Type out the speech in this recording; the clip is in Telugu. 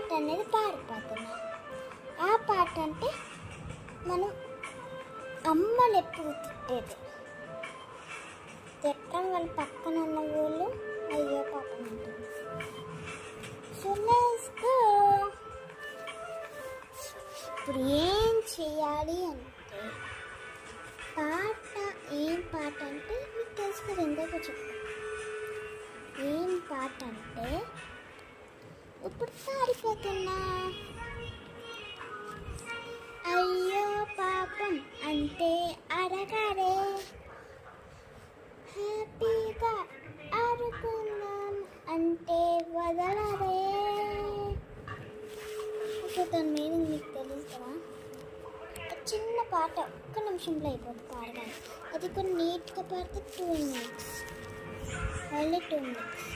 పాట అనేది పాడిపోతున్నా. ఆ పాట అంటే మనం అమ్మలు ఎప్పుడు తిట్టేది, తిట్టడం వాళ్ళ పక్కన ఉన్న వాళ్ళు అయ్యో పాపం ఉంటుంది. సో ఇప్పుడు ఏం చేయాలి అంటే పాట, ఏం పాట అంటే మీకు తెలుసు కదా, ఇందాక చెప్పాను. ఏం పాట అంటే ఇప్పుడు పాడిపోతున్నా. అయ్యో పాపం అంటే అడగారే, హ్యాపీగా ఆడుకున్నాం అంటే వదలరే. ఓకే, దాని మీనింగ్ మీకు తెలుస్తుందా? చిన్న పాట ఒక్క నిమిషంలో అయిపోతుంది పాడగానే. అది కూడా నీట్గా పాడితే 2 minutes, ఓన్లీ 2 minutes.